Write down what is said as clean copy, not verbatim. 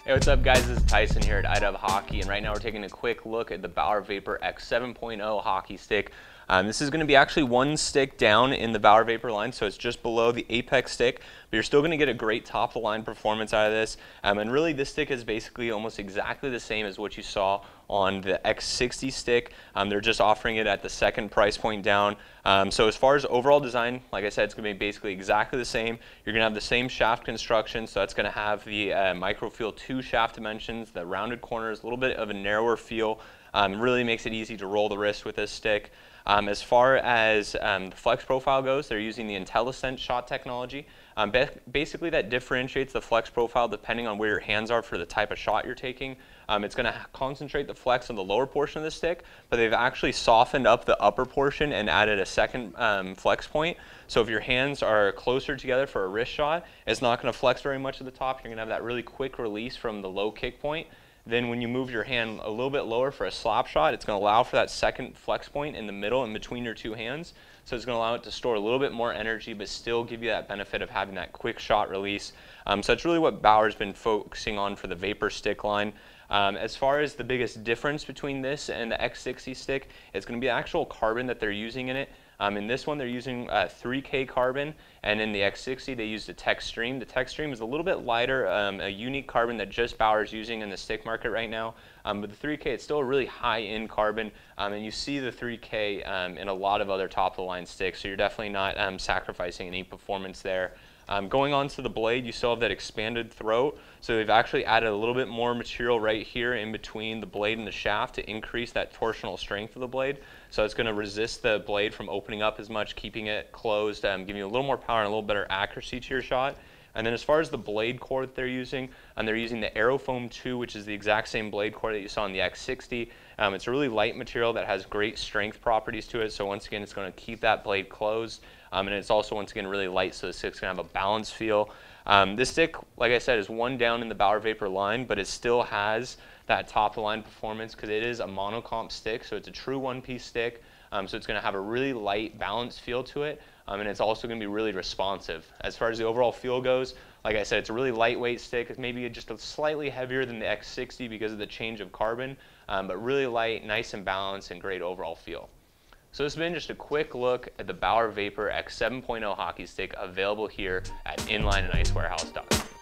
Hey, what's up guys? This is Tyson here at iDub Hockey, and right now we're taking a quick look at the Bauer Vapor X7.0 hockey stick. This is going to be actually one stick down in the Bauer Vapor line, so it's just below the Apex stick, but you're still going to get a great top-of-the-line performance out of this. And really, this stick is basically almost exactly the same as what you saw on the X60 stick. They're just offering it at the second price point down. So as far as overall design, like I said, it's going to be basically exactly the same. You're going to have the same shaft construction, so that's going to have the Microfeel 2 shaft dimensions, the rounded corners, a little bit of a narrower feel. Really makes it easy to roll the wrist with this stick. As far as the flex profile goes, they're using the IntelliSense shot technology. Basically, that differentiates the flex profile depending on where your hands are for the type of shot you're taking. It's going to concentrate the flex on the lower portion of the stick, but they've actually softened up the upper portion and added a second flex point. So if your hands are closer together for a wrist shot, it's not going to flex very much at the top. You're going to have that really quick release from the low kick point. Then when you move your hand a little bit lower for a slap shot, it's going to allow for that second flex point in the middle and between your two hands. So it's going to allow it to store a little bit more energy, but still give you that benefit of having that quick shot release. So that's really what Bauer's been focusing on for the Vapor stick line. As far as the biggest difference between this and the X60 stick, it's going to be the actual carbon that they're using in it. In this one, they're using 3K carbon, and in the X60, they used the Techstream. The Techstream is a little bit lighter, a unique carbon that just Bauer's using in the stick market right now. But the 3K, it's still a really high-end carbon, and you see the 3K in a lot of other top-of-the-line sticks, so you're definitely not sacrificing any performance there. Going on to the blade, you still have that expanded throat, so they've actually added a little bit more material right here in between the blade and the shaft to increase that torsional strength of the blade. So it's going to resist the blade from opening up as much, keeping it closed, giving you a little more power and a little better accuracy to your shot. And then as far as the blade core that they're using the Aerofoam 2, which is the exact same blade core that you saw in the X60. It's a really light material that has great strength properties to it, so once again, it's going to keep that blade closed. And it's also, once again, really light, so the stick's going to have a balanced feel. This stick, like I said, is one down in the Bauer Vapor line, but it still has that top-of-the-line performance because it is a monocomp stick, so it's a true one-piece stick. So it's going to have a really light, balanced feel to it, and it's also going to be really responsive. As far as the overall feel goes, like I said, it's a really lightweight stick. It's maybe just a slightly heavier than the X60 because of the change of carbon, but really light, nice and balanced, and great overall feel. So this has been just a quick look at the Bauer Vapor X7.0 hockey stick available here at inlineandIcewarehouse.com.